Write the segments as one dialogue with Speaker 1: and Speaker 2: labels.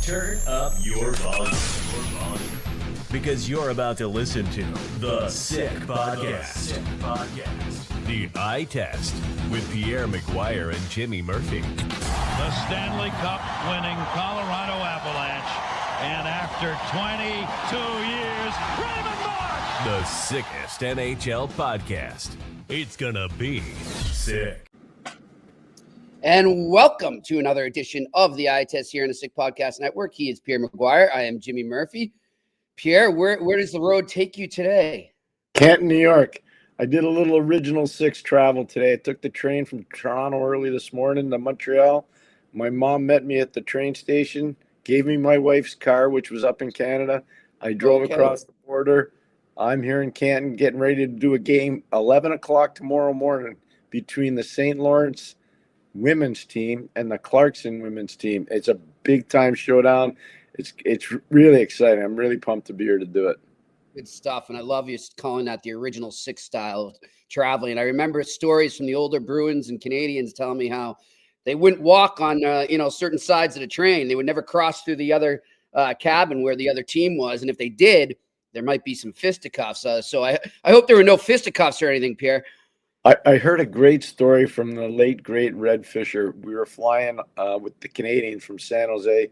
Speaker 1: Turn up your volume. Because you're about to listen to The Sick Podcast. The Eye Test with Pierre, McGuire, and Jimmy Murphy.
Speaker 2: The Stanley Cup winning Colorado Avalanche. And after 22 years, Raymond Mark!
Speaker 1: The sickest NHL podcast. It's gonna be sick.
Speaker 3: And welcome to another edition of the Eye Test here in the Sick Podcast Network. He is Pierre McGuire. I am Jimmy Murphy. Pierre, where does the road take you today?
Speaker 4: Canton, New York. I did a little original six travel today. I took the train from Toronto early this morning to Montreal. My mom met me at the train station, gave me my wife's car, which was up in Canada. I drove across the border. I'm here in Canton getting ready to do a game 11 o'clock tomorrow morning between the St. Lawrence women's team and the Clarkson women's team. It's a big time showdown. It's really exciting. I'm really pumped to be here to do it.
Speaker 3: Good stuff. And I love you calling that the original six style of traveling. I remember stories from the older Bruins and Canadians telling me how they wouldn't walk on, certain sides of the train. They would never cross through the other cabin where the other team was. And if they did, there might be some fisticuffs. So I hope there were no fisticuffs or anything, Pierre.
Speaker 4: I heard a great story from the late, great Red Fisher. We were flying with the Canadians from San Jose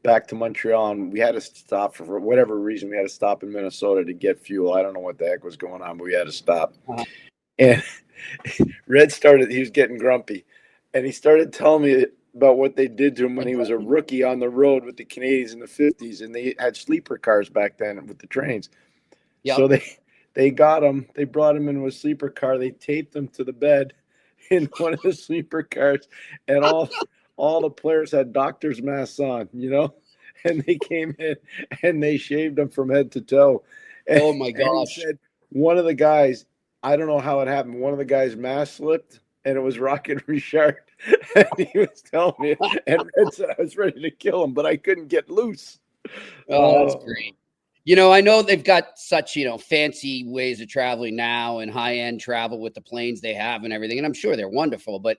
Speaker 4: back to Montreal, and we had to stop for whatever reason. We had to stop in Minnesota to get fuel. I don't know what the heck was going on, but we had to stop. And Red he was getting grumpy, and he started telling me about what they did to him when he was a rookie on the road with the Canadians in the 50s, and they had sleeper cars back then with the trains. Yep. So they got him. They brought him into a sleeper car. They taped him to the bed in one of the sleeper cars, and all the players had doctor's masks on, and they came in and they shaved him from head to toe. And,
Speaker 3: oh my gosh!
Speaker 4: He said one of the guys, I don't know how it happened. One of the guys' mask slipped, and it was Rocket Richard. And he was telling me, and Red said I was ready to kill him, but I couldn't get loose.
Speaker 3: Oh, that's great. I know they've got such, fancy ways of traveling now and high-end travel with the planes they have and everything. And I'm sure they're wonderful, but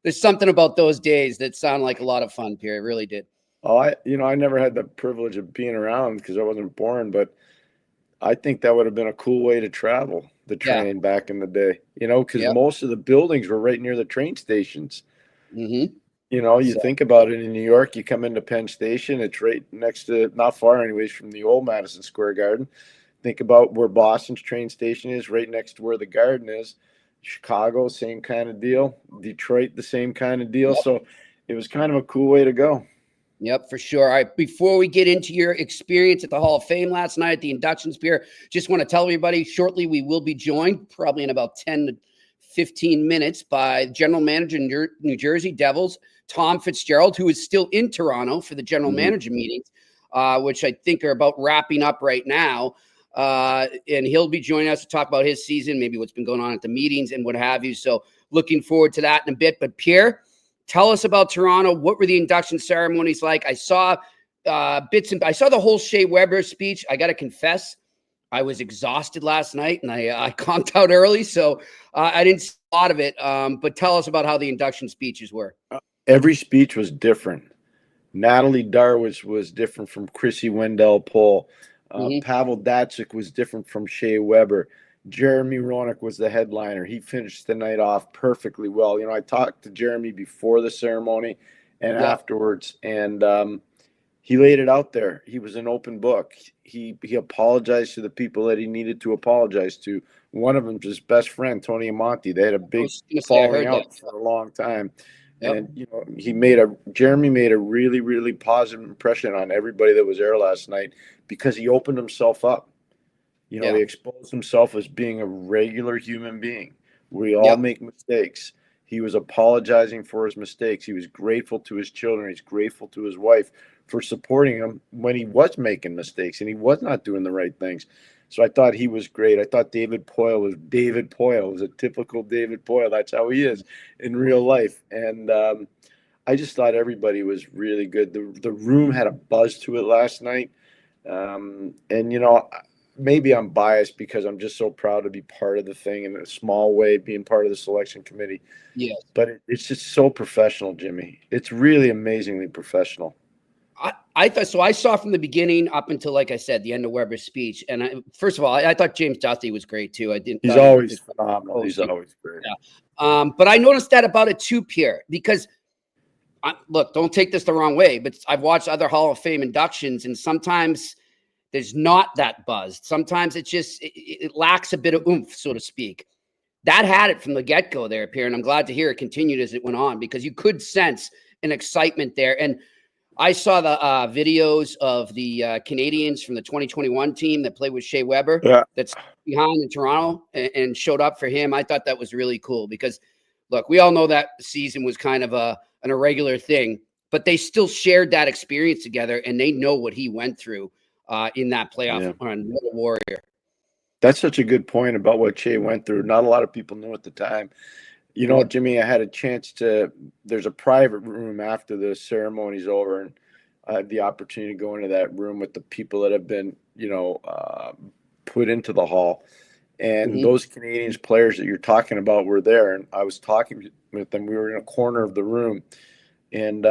Speaker 3: there's something about those days that sound like a lot of fun, Pierre. It really did.
Speaker 4: Oh, I never had the privilege of being around because I wasn't born, but I think that would have been a cool way to travel, the train back in the day, because most of the buildings were right near the train stations.
Speaker 3: Mm-hmm.
Speaker 4: You think about it in New York, you come into Penn Station, it's right next to, not far anyways, from the old Madison Square Garden. Think about where Boston's train station is, right next to where the Garden is. Chicago, same kind of deal. Detroit, the same kind of deal. Yep. So it was kind of a cool way to go.
Speaker 3: Yep, for sure. All right, before we get into your experience at the Hall of Fame last night at the Inductions, Pierre, just want to tell everybody shortly we will be joined, probably in about 10 to 15 minutes, by general manager New Jersey Devils, Tom Fitzgerald, who is still in Toronto for the general manager meetings, which I think are about wrapping up right now. And he'll be joining us to talk about his season, maybe what's been going on at the meetings and what have you. So looking forward to that in a bit. But Pierre, tell us about Toronto. What were the induction ceremonies like? I saw I saw the whole Shea Weber speech. I got to confess, I was exhausted last night and I conked out early. So I didn't see a lot of it. But tell us about how the induction speeches were.
Speaker 4: Every speech was different. Natalie Darwich was different from Chrissy Wendell-Pohl. Pavel Datsyuk was different from Shea Weber. Jeremy Roenick was the headliner. He finished the night off perfectly well. I talked to Jeremy before the ceremony and afterwards, and he laid it out there. He was an open book. He apologized to the people that he needed to apologize to. One of them was his best friend, Tony Amonte. They had a big falling out for a long time. Yep. And Jeremy made a really, really positive impression on everybody that was there last night because he opened himself up. He exposed himself as being a regular human being. We all make mistakes. He was apologizing for his mistakes. He was grateful to his children. He's grateful to his wife for supporting him when he was making mistakes and he was not doing the right things. So I thought he was great. I thought David Poile was David Poile. It was a typical David Poile. That's how he is in real life. And I just thought everybody was really good. The room had a buzz to it last night. Maybe I'm biased because I'm just so proud to be part of the thing in a small way, being part of the selection committee.
Speaker 3: Yes.
Speaker 4: But it's just so professional, Jimmy. It's really amazingly professional.
Speaker 3: I thought so. I saw from the beginning up until, like I said, the end of Weber's speech. And first of all, I thought James Duthie was great too.
Speaker 4: He's always phenomenal. He's always great.
Speaker 3: Yeah. But I noticed that about it too, Pierre, because look, don't take this the wrong way, but I've watched other Hall of Fame inductions, and sometimes there's not that buzz. Sometimes it lacks a bit of oomph, so to speak. That had it from the get-go there, Pierre, and I'm glad to hear it continued as it went on, because you could sense an excitement there. And I saw the videos of the Canadians from the 2021 team that played with Shea Weber that's behind in Toronto and showed up for him. I thought that was really cool because, look, we all know that season was kind of an irregular thing, but they still shared that experience together, and they know what he went through in that playoff run. What a warrior.
Speaker 4: That's such a good point about what Shea went through. Not a lot of people knew at the time. You know, Jimmy, I had a chance there's a private room after the ceremony's over, and I had the opportunity to go into that room with the people that have been, put into the hall. And those Canadians players that you're talking about were there, and I was talking with them. We were in a corner of the room, and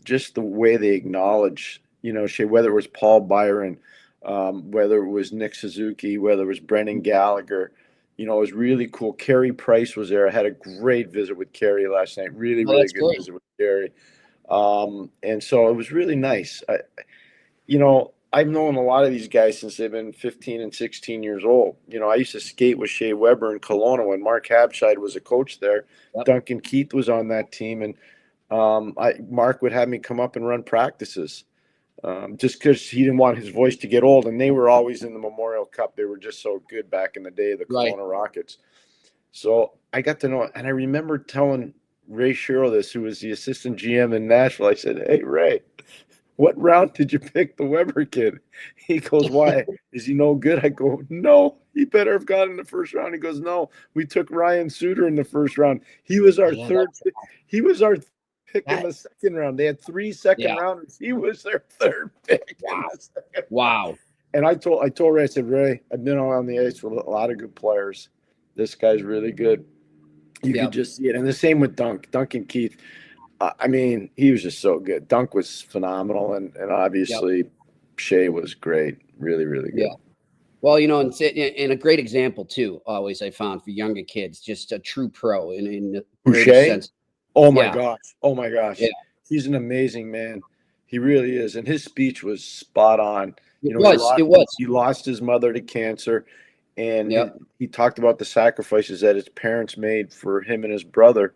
Speaker 4: just the way they acknowledged, Shea, whether it was Paul Byron, whether it was Nick Suzuki, whether it was Brendan Gallagher, it was really cool. Carey Price was there. I had a great visit with Carey last night. Really good visit with Carey. And so it was really nice. I've known a lot of these guys since they've been 15 and 16 years old. I used to skate with Shea Weber in Kelowna when Mark Habscheid was a coach there. Yep. Duncan Keith was on that team, and Mark would have me come up and run practices. Just because he didn't want his voice to get old, and they were always in the Memorial Cup. They were just so good back in the day, the Kelowna Rockets. So I got to know, and I remember telling Ray Sherrill this, who was the assistant GM in Nashville. I said, "Hey, Ray, what round did you pick the Weber kid?" He goes, "Why? Is he no good?" I go, "No, he better have gone in the first round." He goes, "No, we took Ryan Suter in the first round. He was our third. He was our pick in the second round. They had 3 second rounders. He was their third pick."
Speaker 3: Wow.
Speaker 4: And I told Ray, I said, "Ray, I've been on the ice with a lot of good players. This guy's really good." You could just see it. And the same with Duncan Keith. He was just so good. Dunk was phenomenal, and obviously Shea was great. Really, really good. Yeah.
Speaker 3: Well, and a great example too, always I found for younger kids, just a true pro in the greatest sense.
Speaker 4: Oh my gosh. Yeah. He's an amazing man. He really is. And his speech was spot on.
Speaker 3: It was.
Speaker 4: He lost his mother to cancer, and he talked about the sacrifices that his parents made for him and his brother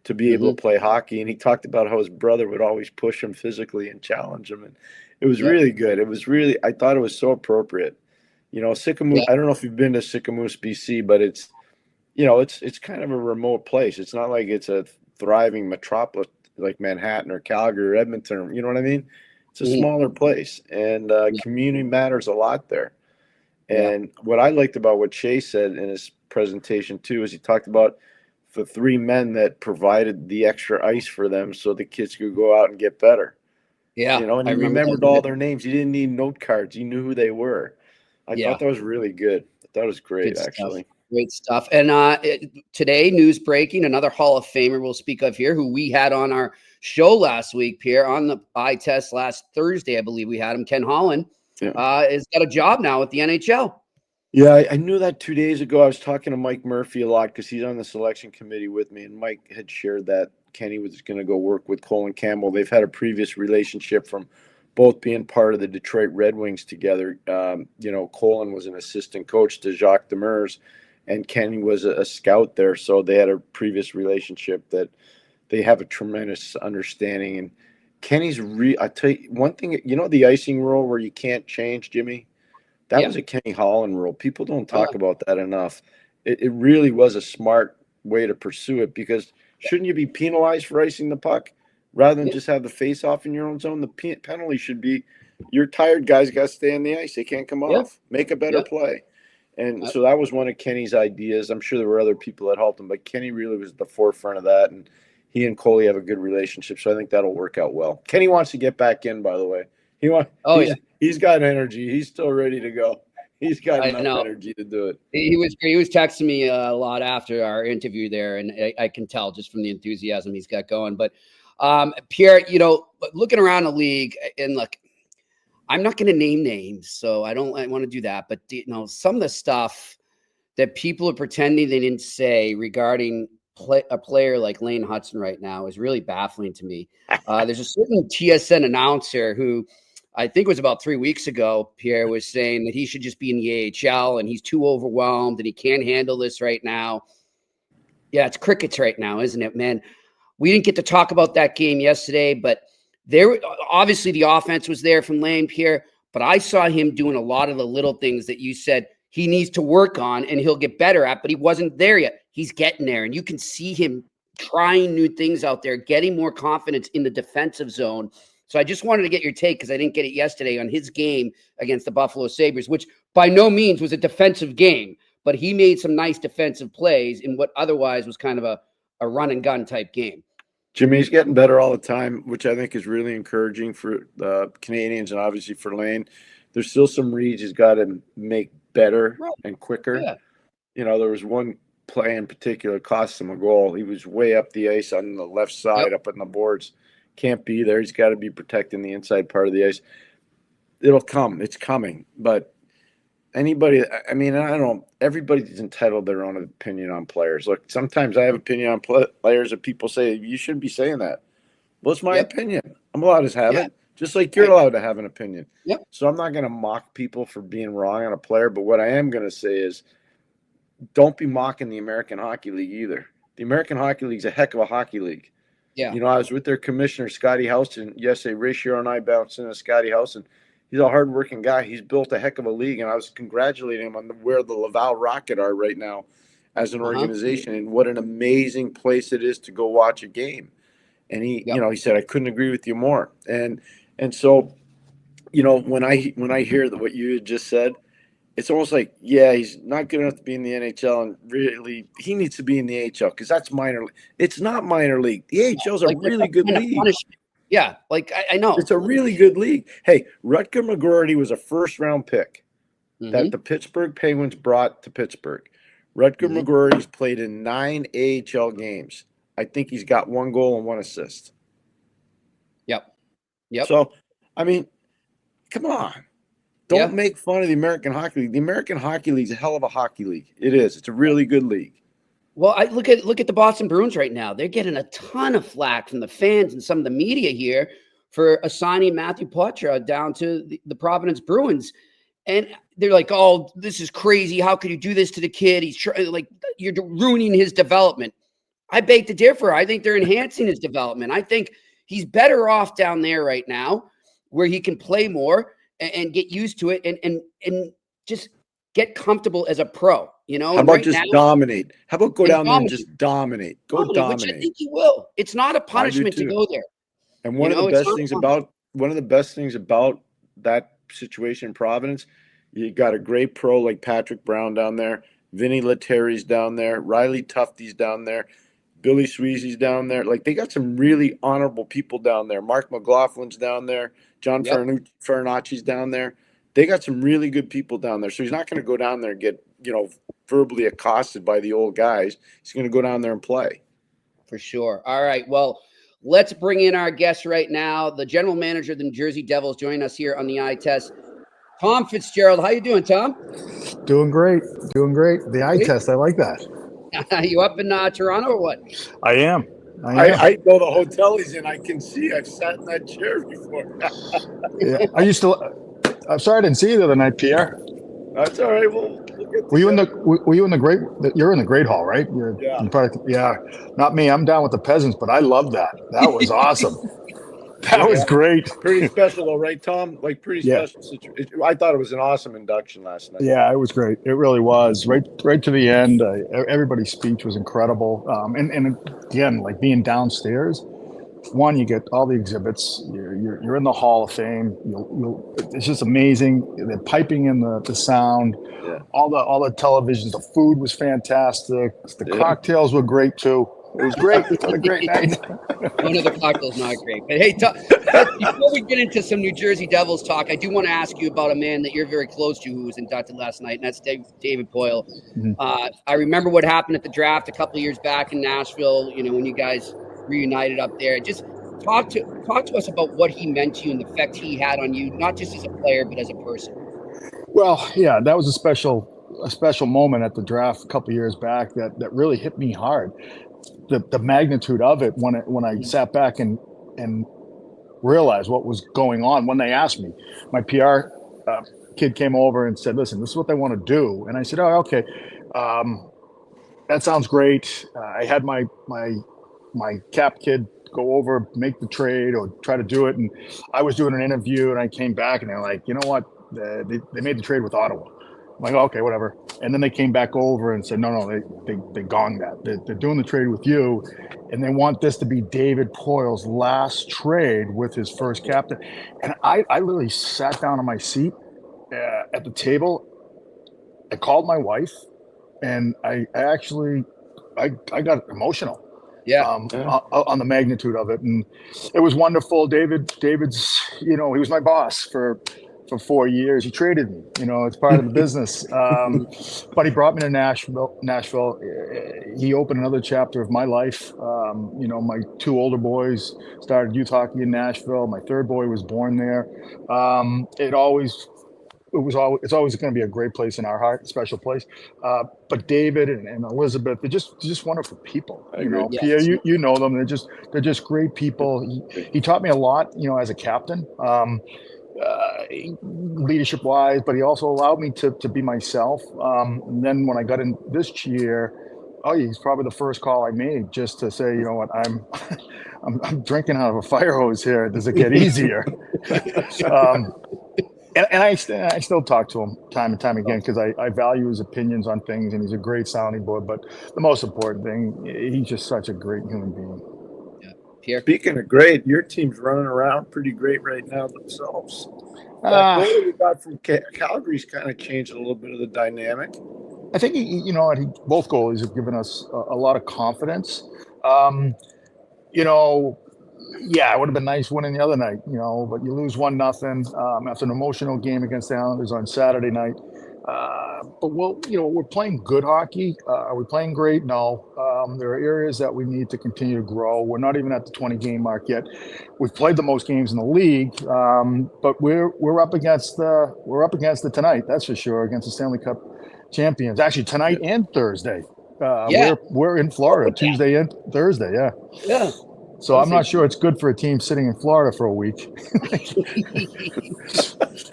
Speaker 4: to be able to play hockey. And he talked about how his brother would always push him physically and challenge him. And it was really good. It was really, I thought it was so appropriate. Sycamore, I don't know if you've been to Sycamore, BC, but it's kind of a remote place. It's not like it's a thriving metropolis like Manhattan or Calgary or Edmonton. You know what I mean? It's a smaller place, and community matters a lot there. And what I liked about what Shea said in his presentation too is he talked about the 3 men that provided the extra ice for them so the kids could go out and get better.
Speaker 3: Yeah.
Speaker 4: And he remembered all their names. He didn't need note cards. He knew who they were. I thought that was really good. I thought it was great, actually.
Speaker 3: Great stuff. And today, news breaking, another Hall of Famer we'll speak of here, who we had on our show last week, Pierre, on the eye test last Thursday, I believe we had him. Ken Holland has got a job now with the NHL.
Speaker 4: Yeah, I knew that 2 days ago. I was talking to Mike Murphy a lot because he's on the selection committee with me, and Mike had shared that Kenny was going to go work with Colin Campbell. They've had a previous relationship from both being part of the Detroit Red Wings together. Colin was an assistant coach to Jacques Demers, and Kenny was a scout there. So they had a previous relationship that they have a tremendous understanding. And Kenny's I tell you one thing, the icing rule where you can't change, Jimmy? That was a Kenny Holland rule. People don't talk about that enough. It really was a smart way to pursue it, because shouldn't you be penalized for icing the puck rather than just have the face off in your own zone? The penalty should be your tired guys got to stay on the ice. They can't come off. Make a better play. And so that was one of Kenny's ideas. I'm sure there were other people that helped him, but Kenny really was at the forefront of that. And he and Coley have a good relationship, so I think that'll work out well. Kenny wants to get back in, by the way. He's got energy. He's still ready to go. He's got enough energy to do it.
Speaker 3: He was texting me a lot after our interview there, and I can tell just from the enthusiasm he's got going. But Pierre, looking around the league, and look, I'm not going to name names, so I want to do that. But some of the stuff that people are pretending they didn't say regarding a player like Lane Hudson right now is really baffling to me. There's a certain TSN announcer who I think it was about 3 weeks ago, Pierre, was saying that he should just be in the AHL and he's too overwhelmed and he can't handle this right now. Yeah, it's crickets right now, isn't it, man? We didn't get to talk about that game yesterday, but obviously the offense was there from Lane, Pierre, but I saw him doing a lot of the little things that you said he needs to work on and he'll get better at, but he wasn't there yet. He's getting there, and you can see him trying new things out there, getting more confidence in the defensive zone. So I just wanted to get your take, because I didn't get it yesterday, on his game against the Buffalo Sabres, which by no means was a defensive game, but he made some nice defensive plays in what otherwise was kind of a run and gun type game.
Speaker 4: Jimmy's getting better all the time, which I think is really encouraging for the Canadians and obviously for Lane. There's still some reads he's got to make better and quicker.
Speaker 3: Yeah.
Speaker 4: There was one play in particular cost him a goal. He was way up the ice on the left side, up on the boards. Can't be there. He's got to be protecting the inside part of the ice. It'll come. It's coming. But anybody, I don't know, everybody's entitled to their own opinion on players. Look, sometimes I have opinion on players that people say, you shouldn't be saying that. Well, it's my opinion. I'm allowed to have it, just like you're allowed to have an opinion.
Speaker 3: Yep.
Speaker 4: So I'm not going to mock people for being wrong on a player, but what I am going to say is, don't be mocking the American Hockey League either. The American Hockey League is a heck of a hockey league.
Speaker 3: Yeah.
Speaker 4: I was with their commissioner, Scotty Hudson, yesterday. Ratio and I bounced into Scotty Hudson. He's a hardworking guy. He's built a heck of a league, and I was congratulating him on where the Laval Rocket are right now as an organization, and what an amazing place it is to go watch a game. And he, he said, I couldn't agree with you more. And so, when I hear what you had just said, it's almost like, he's not good enough to be in the NHL, and really he needs to be in the AHL because that's minor. It's not minor league. The AHL is a really good league.
Speaker 3: Yeah, I know.
Speaker 4: It's a really good league. Hey, Rutger McGuire was a first-round pick that the Pittsburgh Penguins brought to Pittsburgh. Rutger McGuire's played in 9 AHL games. I think he's got 1 goal and 1 assist.
Speaker 3: Yep.
Speaker 4: So, come on. Don't make fun of the American Hockey League. The American Hockey League is a hell of a hockey league. It is. It's a really good league.
Speaker 3: Well, I look at the Boston Bruins right now. They're getting a ton of flack from the fans and some of the media here for assigning Matthew Poitras down to the Providence Bruins. And they're like, oh, this is crazy. How could you do this to the kid? You're ruining his development. I beg to differ. I think they're enhancing his development. I think he's better off down there right now where he can play more and get used to it and just get comfortable as a pro,
Speaker 4: How about dominate? How about go down there and just dominate? Dominate.
Speaker 3: Which I think he will. It's not a punishment to go there.
Speaker 4: And one of the best things about that situation in Providence, you got a great pro like Patrick Brown down there, Vinny Lettieri's down there, Riley Tufte's down there, Billy Sweezy's down there. They got some really honorable people down there. Mark McLaughlin's down there. John Farinacci's down there. They got some really good people down there. So he's not going to go down there and get, verbally accosted by the old guys. He's going to go down there and play.
Speaker 3: For sure. All right. Well, let's bring in our guest right now, the general manager of the New Jersey Devils, joining us here on the Eye Test. Tom Fitzgerald. How you doing, Tom?
Speaker 5: Doing great. The Eye Test. I like that.
Speaker 3: You up in Toronto or what?
Speaker 5: I am.
Speaker 4: I know the hotel he's in. I can see. I've sat in that chair before.
Speaker 5: I'm sorry I didn't see you the other night, Pierre.
Speaker 4: That's all right. Well,
Speaker 5: were you in the great? You're in the Great Hall, right? Not me. I'm down with the peasants, but I love that. That was awesome. That was great.
Speaker 4: Pretty special, though, right, Tom? Pretty special situation. I thought it was an awesome induction last night.
Speaker 5: Yeah, it was great. It really was. Right to the end. Everybody's speech was incredible. And again, being downstairs, one, you get all the exhibits. You're in the Hall of Fame. It's just amazing. The piping and the sound, all the televisions. The food was fantastic. The cocktails were great too. It was great. It was a great night.
Speaker 3: One of the cocktails not great. But hey, before we get into some New Jersey Devils talk, I do want to ask you about a man that you're very close to who was inducted last night, and that's David Poile. Mm-hmm. I remember what happened at the draft a couple of years back in Nashville, when you guys reunited up there. Just talk to us about what he meant to you and the effect he had on you, not just as a player but as a person.
Speaker 5: Well, yeah, that was a special moment at the draft a couple of years back that really hit me hard. The magnitude of it when I sat back and realized what was going on. When they asked me, my PR kid came over and said, "Listen, this is what they want to do," and I said, "Oh, okay, that sounds great." I had my cap kid go over, make the trade or try to do it, and I was doing an interview, and I came back, and they're like, "You know what? They made the trade with Ottawa." I'm like, "Okay, whatever." And then they came back over and said, "No, they gonged that. They're doing the trade with you, and they want this to be David Poyle's last trade with his first captain." And I literally sat down on my seat at the table. I called my wife, and I got emotional. On the magnitude of it, and it was wonderful. David's, he was my boss for 4 years. He traded me, it's part of the business. But he brought me to Nashville. He opened another chapter of my life. My 2 older boys started youth hockey in Nashville. My 3rd boy was born there. It's always going to be a great place in our heart, a special place. But David and Elizabeth, they're just wonderful people.
Speaker 3: Yes.
Speaker 5: Pierre, you know them. They're just great people. He taught me a lot, as a captain, leadership wise, but he also allowed me to be myself. And then when I got in this year, he's probably the first call I made just to say, you know what, I'm drinking out of a fire hose here. Does it get easier? And I still talk to him time and time again because I value his opinions on things, and he's a great sounding board. But the most important thing, he's just such a great human being.
Speaker 3: Yeah. Pierre?
Speaker 4: Speaking of great, your team's running around pretty great right now themselves. That goal we got from Calgary's kind of changed a little bit of the dynamic.
Speaker 5: I think, both goalies have given us a lot of confidence. Yeah, it would have been nice winning the other night, but you lose 1-0 after an emotional game against the Islanders on Saturday night. But we're playing good hockey. Are we playing great? No. There are areas that we need to continue to grow. We're not even at the 20-game mark yet. We've played the most games in the league, but we're up against it tonight. That's for sure, against the Stanley Cup champions. Actually, tonight and Thursday. We're in Florida Tuesday and Thursday.
Speaker 3: Yeah.
Speaker 5: So I'm not sure it's good for a team sitting in Florida for a week.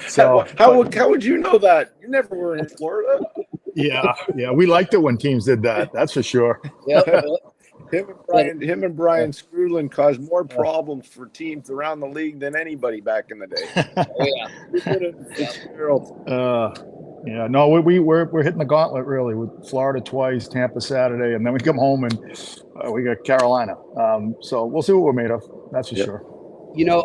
Speaker 4: So how would you know that? You never were in Florida.
Speaker 5: Yeah, we liked it when teams did that. That's for sure.
Speaker 4: Him and Brian Screwlin caused more problems for teams around the league than anybody back in the day. Fitzgerald.
Speaker 5: We're hitting the gauntlet really with Florida twice, Tampa Saturday, and then we come home and we got Carolina. So we'll see what we're made of. That's for sure.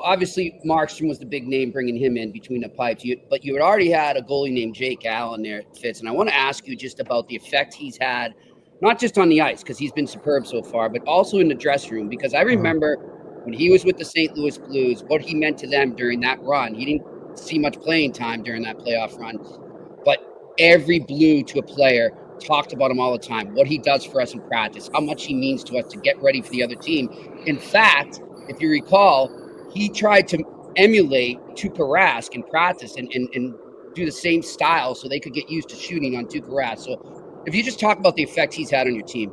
Speaker 3: Obviously Markstrom was the big name, bringing him in between the pipes. But you had already had a goalie named Jake Allen there, Fitz, and I want to ask you just about the effect he's had, not just on the ice because he's been superb so far, but also in the dressing room. Because I remember when he was with the St. Louis Blues, what he meant to them during that run. He didn't see much playing time during that playoff run. But every Blue to a player talked about him all the time, what he does for us in practice, how much he means to us to get ready for the other team. In fact, if you recall, he tried to emulate Tuukka Rask in practice and do the same style so they could get used to shooting on Tuukka Rask. So if you just talk about the effect he's had on your team.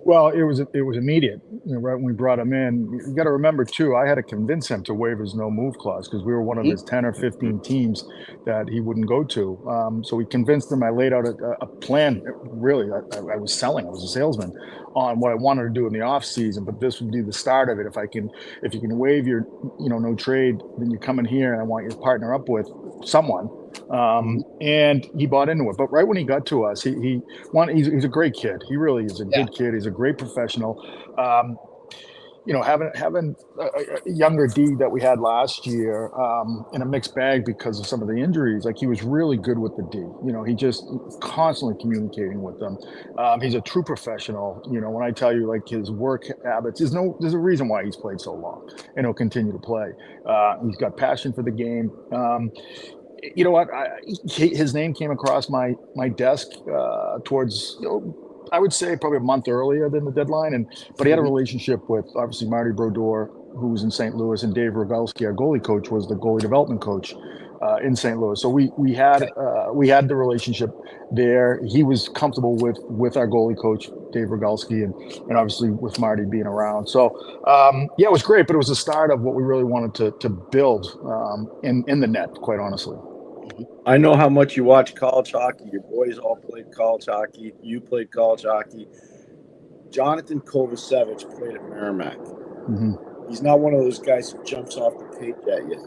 Speaker 5: Well, it was immediate, right when we brought him in. You got to remember, too, I had to convince him to waive his no-move clause because we were one of his 10 or 15 teams that he wouldn't go to. So we convinced him. I laid out a plan. Really, I was selling. I was a salesman on what I wanted to do in the off season, but this would be the start of it. If you can waive your, no trade, then you come in here and I want you to partner up with someone. And he bought into it. But right when he got to us, he's a great kid. He really is a good kid. He's a great professional. Having a younger D that we had last year in a mixed bag because of some of the injuries, like he was really good with the D. He just constantly communicating with them. He's a true professional. When I tell you like his work habits, there's a reason why he's played so long and he'll continue to play. He's got passion for the game. You know what? His name came across my desk towards, I would say probably a month earlier than the deadline. But he had a relationship with obviously Marty Brodeur who was in St. Louis, and Dave Rogalski, our goalie coach, was the goalie development coach in St. Louis. So we had the relationship there. He was comfortable with our goalie coach, Dave Rogalski, and obviously with Marty being around. So it was great, but it was the start of what we really wanted to build in the net, quite honestly.
Speaker 4: I know how much you watch college hockey. Your boys all played college hockey. You played college hockey. Jonathan Kovacevic played at Merrimack.
Speaker 5: Mm-hmm.
Speaker 4: He's not one of those guys who jumps off the page at you,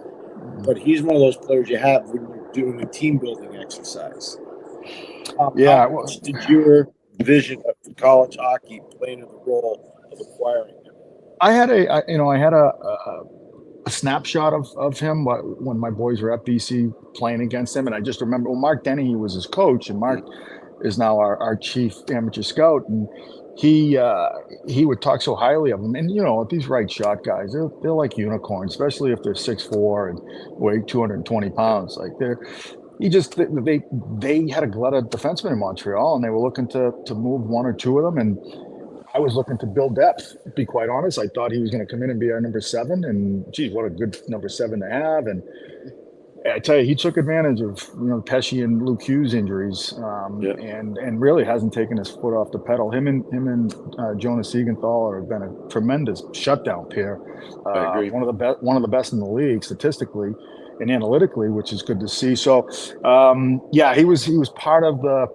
Speaker 4: but he's one of those players you have when you're doing a team building exercise. How much did your vision of college hockey play into the role of acquiring him?
Speaker 5: I had a snapshot of him when my boys were at BC playing against him, and I just remember Mark Dennehy was his coach, and Mark is now our chief amateur scout, and he would talk so highly of him. And these right shot guys, they're like unicorns, especially if they're 6'4" and weigh 220 pounds. Like they had a glut of defensemen in Montreal, and they were looking to move one or two of them, and I was looking to build depth, to be quite honest. I thought he was going to come in and be our number 7, and geez, what a good number 7 to have. And I tell you, he took advantage of Pesci and Luke Hughes injuries, and really hasn't taken his foot off the pedal. Him and Jonas Siegenthaler have been a tremendous shutdown pair.
Speaker 4: I agree.
Speaker 5: One of the best in the league statistically and analytically, which is good to see. So he was part of the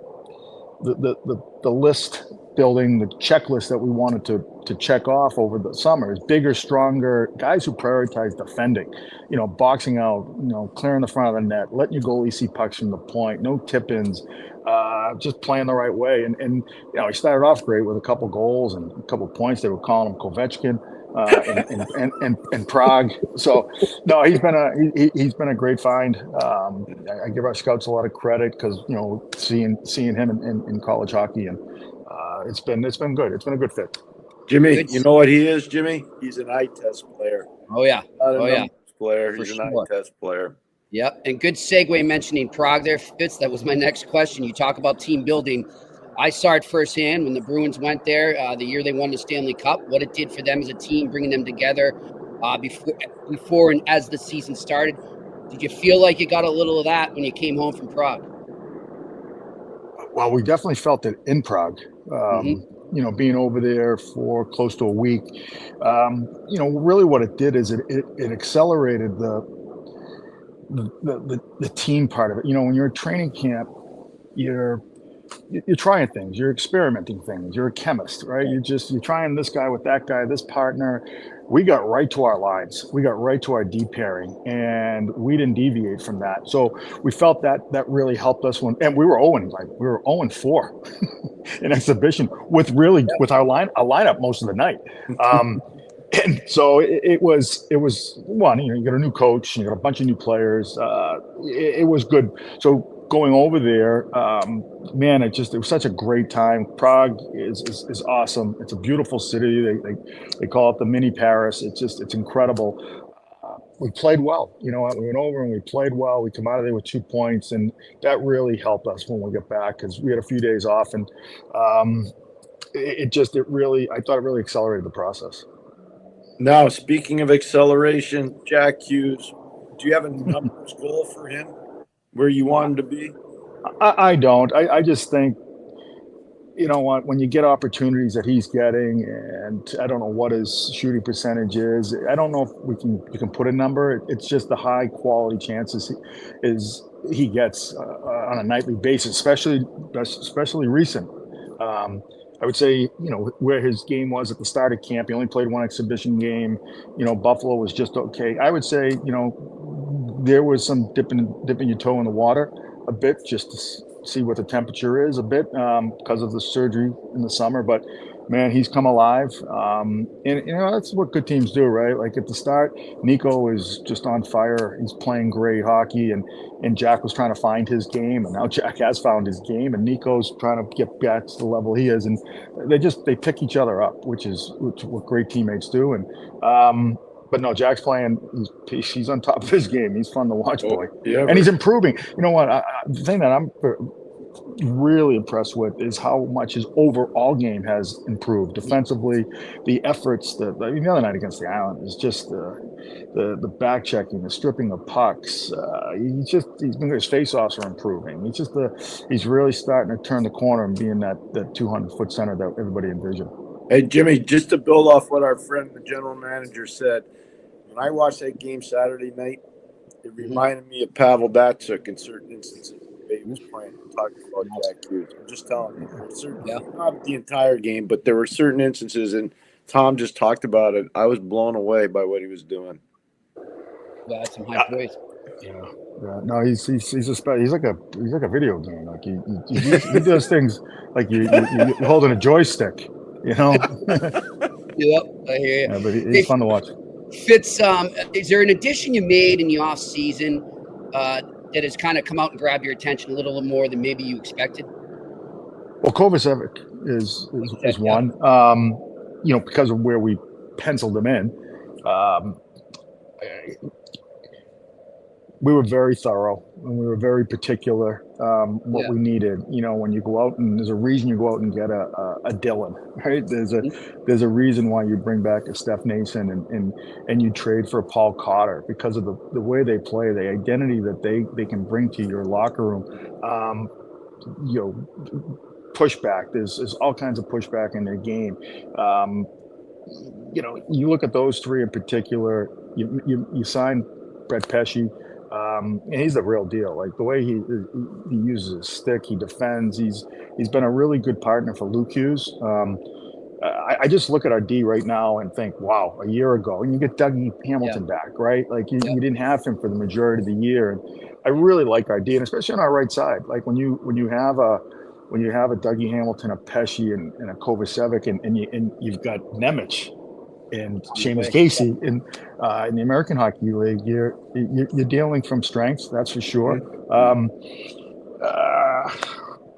Speaker 5: list building, the checklist that we wanted to check off over the summer. Is bigger, stronger guys who prioritize defending, boxing out, clearing the front of the net, letting your goalie see pucks from the point, no tip-ins, just playing the right way. And he started off great with a couple goals and a couple points. They were calling him Kovechkin in Prague. So no, he's been a great find. I give our scouts a lot of credit because seeing him in college hockey, and it's been good. It's been a good fit.
Speaker 4: Jimmy, you know what he is, Jimmy? He's an eye test player.
Speaker 3: Oh yeah.
Speaker 4: Player. He's an eye test player.
Speaker 3: Yep. And good segue mentioning Prague there, Fitz. That was my next question. You talk about team building. I saw it firsthand when the Bruins went there the year they won the Stanley Cup, what it did for them as a team, bringing them together before and as the season started. Did you feel like you got a little of that when you came home from Prague?
Speaker 5: Well, we definitely felt it in Prague. Being over there for close to a week, really what it did is it accelerated the team part of it. When you're at training camp, you're trying things, you're experimenting things, you're a chemist, right? You're trying this guy with that guy, this partner. We got right to our lines. We got right to our D pairing, and we didn't deviate from that. So we felt that really helped us and we were 0-4 in exhibition with our lineup most of the night. And so it was one, you got a new coach, you got a bunch of new players. It was good. So going over there, it was such a great time. Prague is awesome. It's a beautiful city. They call it the mini Paris. It's incredible. We played well. We went over and we played well. We come out of there with 2 points, and that really helped us when we got back because we had a few days off, and I thought it really accelerated the process.
Speaker 4: Now, speaking of acceleration, Jack Hughes, do you have a numbers goal for him? Where you want him to be?
Speaker 5: I don't. I just think, when you get opportunities that he's getting, and I don't know what his shooting percentage is. I don't know if you can put a number. It's just the high quality chances he gets on a nightly basis, especially recent. I would say, where his game was at the start of camp, he only played one exhibition game. Buffalo was just okay. I would say, there was some dipping your toe in the water a bit just to see what the temperature is a bit because of the surgery in the summer. But, man, he's come alive. And that's what good teams do, right? Like at the start, Nico is just on fire. He's playing great hockey, and Jack was trying to find his game, and now Jack has found his game, and Nico's trying to get back to the level he is. And they pick each other up, which is what great teammates do. And but no, Jack's playing. He's on top of his game. He's fun to watch, boy.
Speaker 4: Yeah,
Speaker 5: and he's improving. You know what? The thing that I'm really impressed with is how much his overall game has improved defensively. The efforts the other night against the Islanders, just the back checking, the stripping of pucks. His face-offs are improving. He's really starting to turn the corner and being that 200-foot center that everybody envisioned.
Speaker 4: Hey, Jimmy, just to build off what our friend, the general manager, said, when I watched that game Saturday night, it reminded me of Pavel Datsyuk in certain instances. He was playing, talking about Jack Hughes. I'm just telling you, not the entire game, but there were certain instances, and Tom just talked about it. I was blown away by what he was doing.
Speaker 3: Yeah, that's some high praise.
Speaker 5: Yeah. No, he's like a video game. Like he does things like you're holding a joystick.
Speaker 3: Yep, I hear you.
Speaker 5: Yeah, but he's fun to watch.
Speaker 3: Fitz, is there an addition you made in the off season that has kind of come out and grabbed your attention a little more than maybe you expected?
Speaker 5: Well, Kovacevic is one. Because of where we penciled him in. We were very thorough and we were very particular what we needed. When you go out, and there's a reason you go out and get a Dylan, right? There's a reason why you bring back a Steph Nason and you trade for a Paul Cotter, because of the way they play, the identity that they can bring to your locker room. Pushback. There's all kinds of pushback in their game. You look at those three in particular. You sign Brett Pesce. And he's the real deal. Like the way he uses his stick, he defends. He's been a really good partner for Luke Hughes. I just look at our D right now and think, wow, a year ago, and you get Dougie Hamilton back, right? Like you didn't have him for the majority of the year, and I really like our D, and especially on our right side. Like when you have a Dougie Hamilton, a Pesce, and a Kovacevic, and you've got Nemec and Seamus Casey in the American Hockey League, you're dealing from strengths, that's for sure.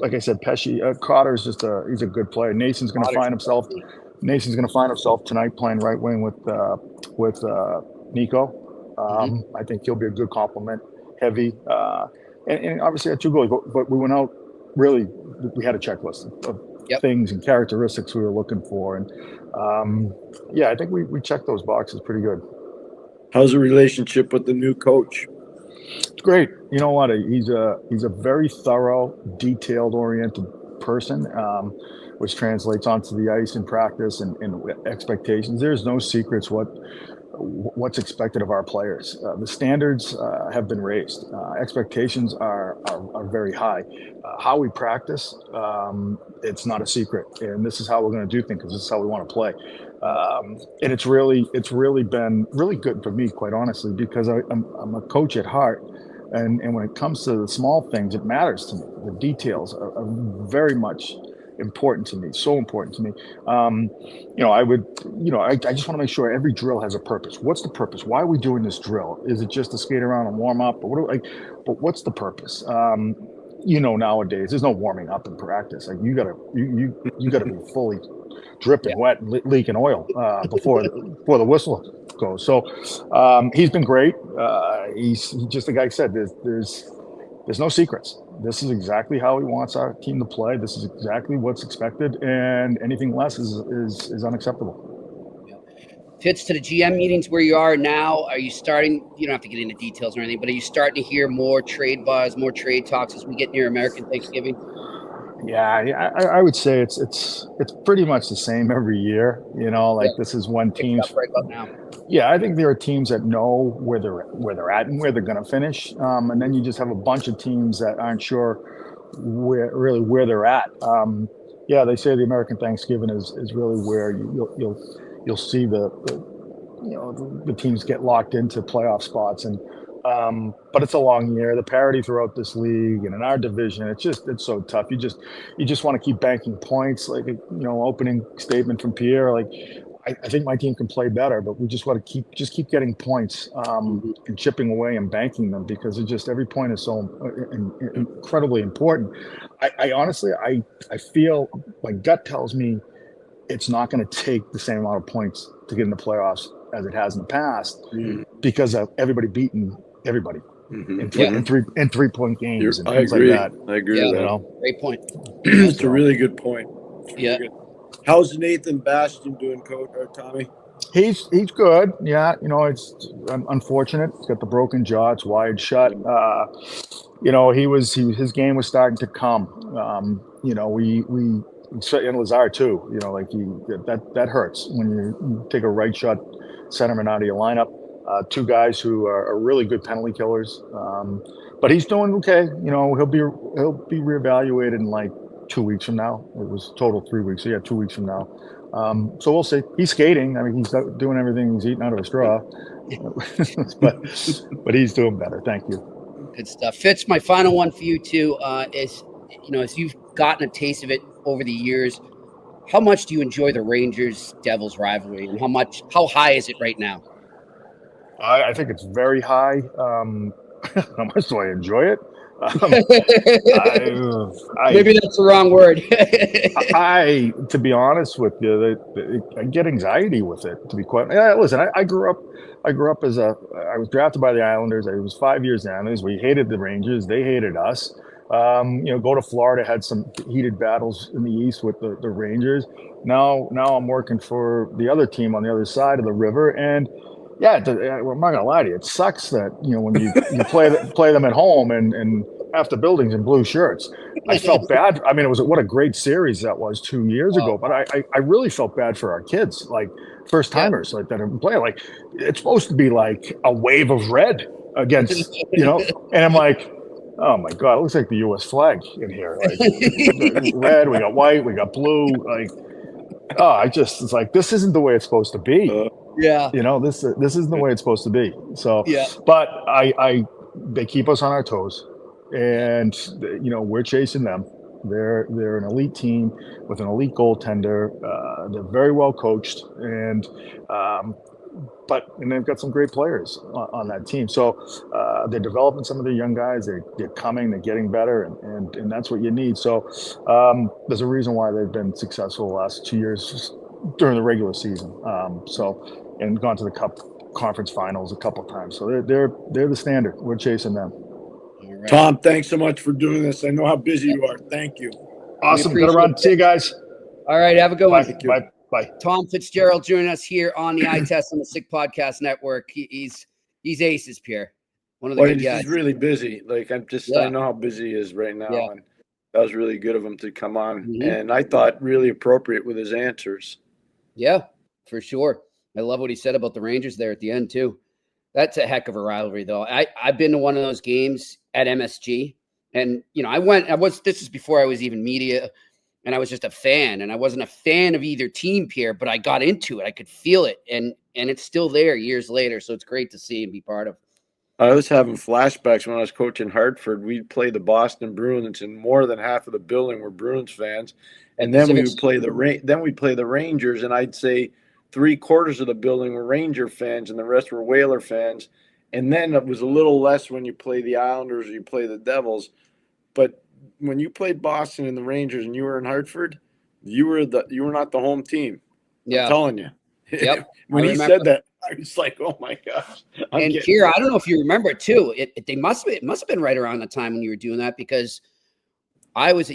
Speaker 5: Like I said, Pesce, Cotter's he's a good player. Nason's going to find himself tonight playing right wing with Nico. I think he'll be a good complement. Heavy, and obviously had two goalies, but we went out really. We had a checklist of things and characteristics we were looking for, and I think we checked those boxes pretty good.
Speaker 4: How's the relationship with the new coach?
Speaker 5: It's great. You know what? He's a very thorough, detailed-oriented person, which translates onto the ice in practice and expectations. There's no secrets what's expected of our players. The standards have been raised. Expectations are very high. How we practice, it's not a secret, and this is how we're going to do things because this is how we want to play. And it's really been really good for me, quite honestly, because I'm a coach at heart, and when it comes to the small things, it matters to me. The details are very much important to me, so important to me. I just want to make sure every drill has a purpose. What's the purpose? Why are we doing this drill? Is it just to skate around and warm up? But what's the purpose? Nowadays there's no warming up in practice. Like you gotta be fully dripping wet, leaking oil before the whistle goes. So he's been great. He's just the guy said. There's no secrets. This is exactly how he wants our team to play. This is exactly what's expected, and anything less is unacceptable.
Speaker 3: Fitz, to the GM meetings where you are now, are you starting, you don't have to get into details or anything, but are you starting to hear more trade buzz, more trade talks as we get near American Thanksgiving?
Speaker 5: Yeah, I would say it's pretty much the same every year. This is when teams
Speaker 3: right about now.
Speaker 5: Yeah, I think there are teams that know where they're at and where they're going to finish, and then you just have a bunch of teams that aren't sure where they're at. They say the American Thanksgiving is really where you'll see the teams get locked into playoff spots, and but it's a long year. The parity throughout this league and in our division, it's so tough. You just want to keep banking points. Like opening statement from Pierre, like. I think my team can play better, but we just want to keep getting points and chipping away and banking them, because every point is so incredibly important. I honestly feel, my gut tells me it's not going to take the same amount of points to get in the playoffs as it has in the past because of everybody beating everybody. in 3-point games and
Speaker 4: I
Speaker 5: things
Speaker 4: agree.
Speaker 5: like that.
Speaker 4: I agree with that.
Speaker 5: You know?
Speaker 3: Great point.
Speaker 4: It's a really good point.
Speaker 3: Yeah.
Speaker 4: Good. How's Nathan Bastian doing, Coach or Tommy?
Speaker 5: He's good. Yeah, you know, it's unfortunate. He's got the broken jaw. It's wired shut. You know, his game was starting to come. You know, we and Lazar too. You know, like that hurts when you take a right shot centerman out of your lineup. Two guys who are really good penalty killers. But he's doing okay. You know, he'll be reevaluated in like 2 weeks from now. It was total 3 weeks. So yeah, 2 weeks from now. So we'll see. He's skating. I mean, he's doing everything. He's eating out of a straw, but he's doing better. Thank you.
Speaker 3: Good stuff. Fitz, my final one for you too is, you know, as you've gotten a taste of it over the years, how much do you enjoy the Rangers-Devils rivalry, and how high is it right now?
Speaker 5: I think it's very high. How much do I enjoy it?
Speaker 3: Maybe that's the wrong word.
Speaker 5: To be honest with you, I get anxiety with it. To be quite, listen, I grew up as I was drafted by the Islanders. I was 5 years in the Islanders. We hated the Rangers. They hated us. You know, go to Florida, had some heated battles in the East with the Rangers. Now I'm working for the other team on the other side of the river, and yeah, I'm not gonna lie to you. It sucks that, you know, when you play them at home and half the building's in blue shirts. I felt bad. I mean, what a great series that was 2 years ago. But I really felt bad for our kids, like first timers, like that are playing. Like it's supposed to be like a wave of red against, you know. And I'm like, oh my God, it looks like the U.S. flag in here. Like red, we got white, we got blue. Like, it's like, this isn't the way it's supposed to be.
Speaker 3: Yeah.
Speaker 5: You know, this isn't the way it's supposed to be. So,
Speaker 3: yeah.
Speaker 5: But they keep us on our toes, and you know, we're chasing them. They're an elite team with an elite goaltender. They're very well coached, and they've got some great players on that team. So they're developing some of the young guys. They're coming. They're getting better, and that's what you need. So there's a reason why they've been successful the last 2 years during the regular season. And gone to the Cup conference finals a couple of times. So they're the standard. We're chasing them.
Speaker 3: Right.
Speaker 4: Tom, thanks so much for doing this. I know how busy you are. Thank you.
Speaker 5: Awesome. Good run. See you guys.
Speaker 3: All right. Have a good one.
Speaker 5: Bye.
Speaker 3: Tom Fitzgerald joining us here on the Eye Test on the Sick Podcast Network. He's aces, Pierre. One of the good guys.
Speaker 4: He's really busy. Like I know how busy he is right now.
Speaker 3: Yeah.
Speaker 4: And that was really good of him to come on. And I thought really appropriate with his answers.
Speaker 3: Yeah, for sure. I love what he said about the Rangers there at the end too. That's a heck of a rivalry, though. I've been to one of those games at MSG, and you know, this is before I was even media, and I was just a fan, and I wasn't a fan of either team, Pierre, but I got into it. I could feel it, and it's still there years later. So it's great to see and be part of.
Speaker 4: I was having flashbacks when I was coaching Hartford. We'd play the Boston Bruins, and more than half of the building were Bruins fans. And then we would play the Rangers, and I'd say 3/4 of the building were Ranger fans and the rest were Whaler fans. And then it was a little less when you play the Islanders or you play the Devils. But when you played Boston and the Rangers and you were in Hartford, you were not the home team.
Speaker 3: Yeah.
Speaker 4: I'm telling you.
Speaker 3: Yep.
Speaker 4: When he said that, I was like, oh my gosh.
Speaker 3: And Pierre, I don't know if you remember too. It must have been right around the time when you were doing that, because I would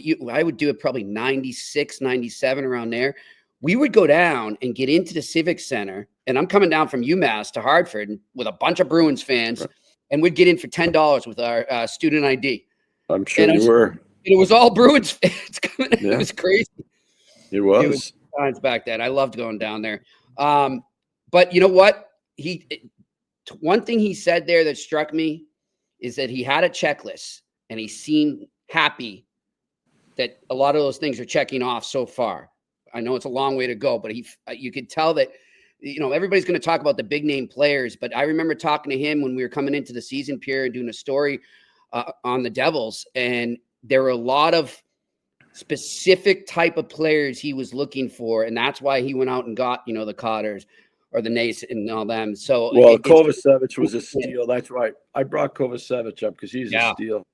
Speaker 3: do it probably 96, 97 around there. We would go down and get into the Civic Center, and I'm coming down from UMass to Hartford with a bunch of Bruins fans, right, and we'd get in for $10 with our student ID.
Speaker 4: I'm sure you were.
Speaker 3: It was all Bruins fans coming in. Yeah. It was crazy.
Speaker 4: It was
Speaker 3: times back then. I loved going down there. But you know what? One thing he said there that struck me is that he had a checklist, and he seemed happy that a lot of those things are checking off so far. I know it's a long way to go, but you could tell that, you know, everybody's going to talk about the big name players, but I remember talking to him when we were coming into the season, Pierre, and doing a story on the Devils, and there were a lot of specific type of players he was looking for, and that's why he went out and got, you know, the Cotters or the Nace and all them. So,
Speaker 4: well, Kovacevic was a steal. That's why I brought Kovacevic up, because he's a steal.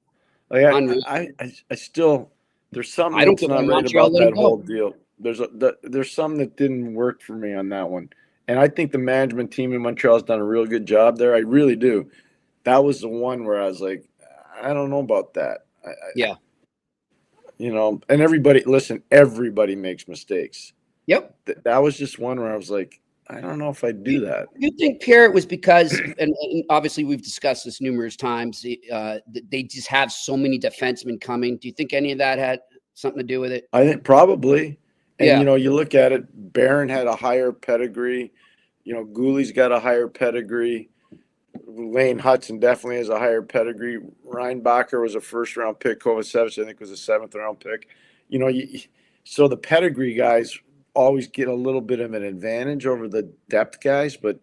Speaker 4: Like I still, there's something that's not right about that whole deal. There's some that didn't work for me on that one. And I think the management team in Montreal has done a real good job there. I really do. that was the one where I was like, I don't know about that.
Speaker 3: Yeah.
Speaker 4: And everybody makes mistakes.
Speaker 3: Yep.
Speaker 4: That was just one where I was like, I don't know if I do that.
Speaker 3: You think, Pierre, it was because, and obviously we've discussed this numerous times, they just have so many defensemen coming. Do you think any of that had something to do with it?
Speaker 4: I think probably. And,
Speaker 3: Yeah.
Speaker 4: You look at it, Barron had a higher pedigree. Gooley's got a higher pedigree. Lane Hudson definitely has a higher pedigree. Reinbacher was a first-round pick. Kovacevic, I think, was a seventh-round pick. So the pedigree guys always get a little bit of an advantage over the depth guys, but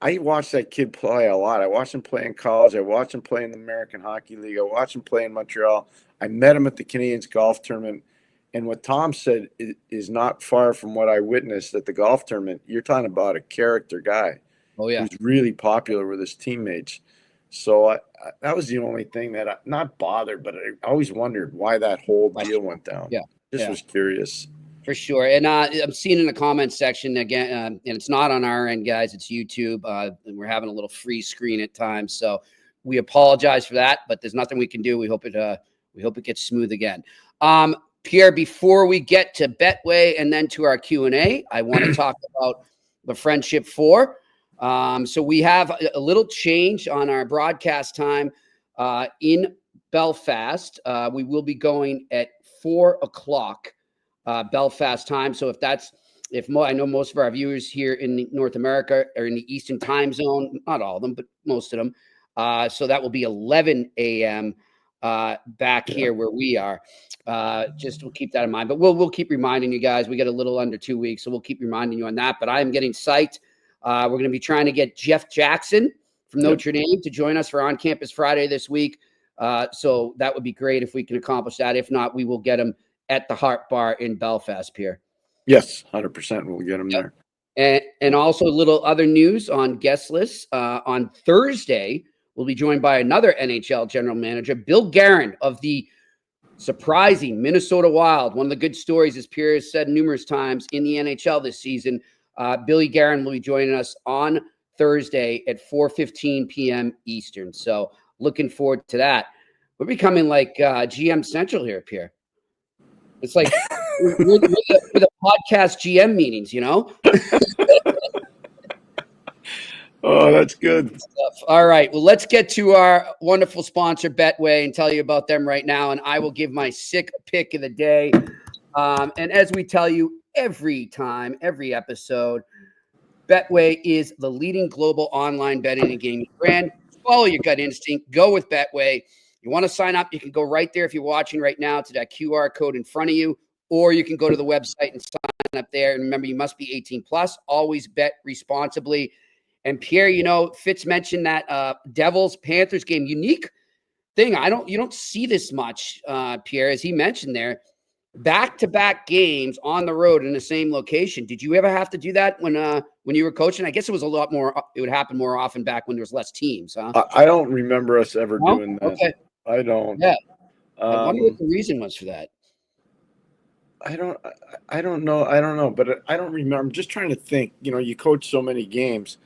Speaker 4: I watched that kid play a lot. I watched him play in college. I watched him play in the American Hockey League. I watched him play in Montreal. I met him at the Canadians golf tournament. And what Tom said is not far from what I witnessed at the golf tournament. You're talking about a character guy.
Speaker 3: Oh, yeah.
Speaker 4: Who's really popular with his teammates. So that was the only thing that not bothered, but I always wondered why that whole deal went down.
Speaker 3: Yeah.
Speaker 4: Just was curious.
Speaker 3: For sure. And I'm seeing in the comments section again, and it's not on our end, guys. It's YouTube. And we're having a little freeze screen at times. So we apologize for that, but there's nothing we can do. We hope it gets smooth again. Pierre, before we get to Betway and then to our Q&A, I want to talk about the Friendship 4. So we have a little change on our broadcast time in Belfast. We will be going at 4:00 Belfast time. So I know most of our viewers here in North America are in the Eastern time zone, not all of them, but most of them. So that will be 11 a.m. Back here where we are. Just we'll keep that in mind. But we'll keep reminding you guys. We got a little under 2 weeks, so we'll keep reminding you on that. But I am getting psyched. We're going to be trying to get Jeff Jackson from Notre Dame to join us for On Campus Friday this week. So that would be great if we can accomplish that. If not, we will get him at the Heart Bar in Belfast, Pierre.
Speaker 4: Yes, 100%. We'll get him there.
Speaker 3: And also a little other news on guest lists. On Thursday, we'll be joined by another NHL general manager, Bill Guerin of the surprising Minnesota Wild. One of the good stories, as Pierre has said numerous times in the NHL this season. Billy Guerin will be joining us on Thursday at 4:15 p.m. Eastern. So looking forward to that. We're becoming like GM Central here, Pierre. It's like we're the podcast GM meetings,
Speaker 4: Oh, that's good.
Speaker 3: All right. Well, let's get to our wonderful sponsor, Betway, and tell you about them right now. And I will give my sick pick of the day. And as we tell you every time, every episode, Betway is the leading global online betting and gaming brand. Follow your gut instinct. Go with Betway. You want to sign up, you can go right there if you're watching right now to that QR code in front of you, or you can go to the website and sign up there. And remember, you must be 18 plus. Always bet responsibly. And Pierre, Fitz mentioned that Devils-Panthers game. Unique thing. You don't see this much, Pierre, as he mentioned there. Back-to-back games on the road in the same location. Did you ever have to do that when you were coaching? I guess it was a lot more. It would happen more often back when there was less teams. Huh?
Speaker 4: I don't remember us ever doing that.
Speaker 3: Okay.
Speaker 4: I don't.
Speaker 3: Yeah. I wonder what the reason was for that.
Speaker 4: I don't know. But I don't remember. I'm just trying to think. You coach so many games.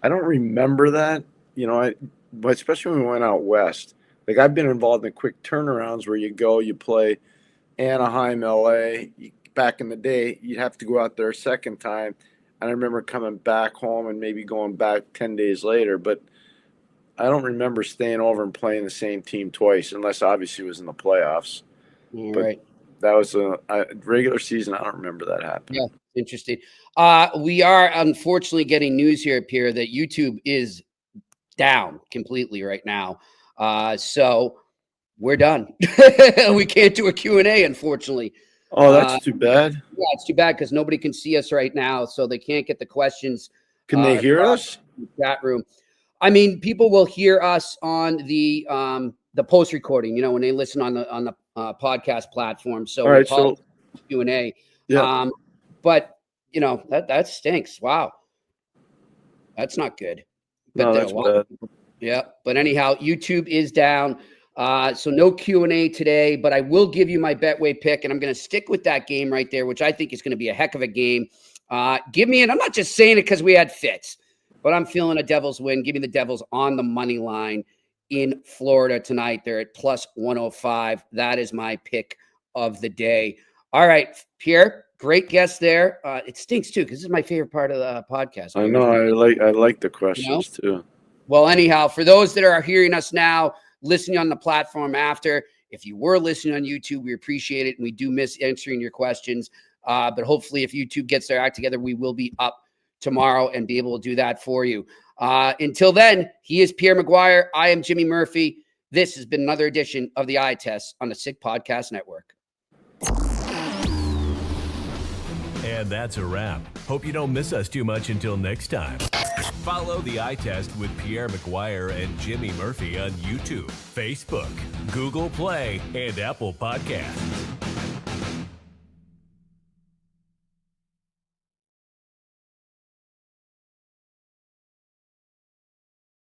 Speaker 4: I don't remember that. But especially when we went out west. Like I've been involved in quick turnarounds where you play Anaheim, LA. Back in the day, you'd have to go out there a second time. And I remember coming back home and maybe going back 10 days later. But I don't remember staying over and playing the same team twice, unless obviously it was in the playoffs.
Speaker 3: Right.
Speaker 4: That was a regular season. I don't remember that happening.
Speaker 3: Yeah, interesting. We are unfortunately getting news here, Pierre, that YouTube is down completely right now. So we're done. We can't do a Q&A, unfortunately.
Speaker 4: Oh, that's too bad.
Speaker 3: Yeah, it's too bad because nobody can see us right now, so they can't get the questions.
Speaker 4: Can they hear us?
Speaker 3: In the chat room. I mean, people will hear us on the post recording. When they listen on the podcast platform. So
Speaker 4: all right, so
Speaker 3: Q&A.
Speaker 4: Yeah.
Speaker 3: But that stinks. Wow, that's not good.
Speaker 4: No, that's bad.
Speaker 3: Yeah, but anyhow, YouTube is down. So no Q&A today, but I will give you my Betway pick, and I'm going to stick with that game right there, which I think is going to be a heck of a game. Give me, and I'm not just saying it because we had Fitz, but I'm feeling a Devils win. Give me the Devils on the money line in Florida tonight. They're at plus 105. That is my pick of the day. All right, Pierre, great guest there. It stinks too, because this is my favorite part of the podcast.
Speaker 4: I know. I like the questions too.
Speaker 3: Well, anyhow, for those that are hearing us now, listening on the platform after, if you were listening on YouTube, we appreciate it. And we do miss answering your questions. But hopefully if YouTube gets their act together, we will be up tomorrow and be able to do that for you. Until then, he is Pierre McGuire. I am Jimmy Murphy. This has been another edition of the Eye Test on the Sick Podcast Network.
Speaker 1: And that's a wrap. Hope you don't miss us too much until next time. Follow the Eye Test with Pierre McGuire and Jimmy Murphy on YouTube, Facebook, Google Play, and Apple Podcasts.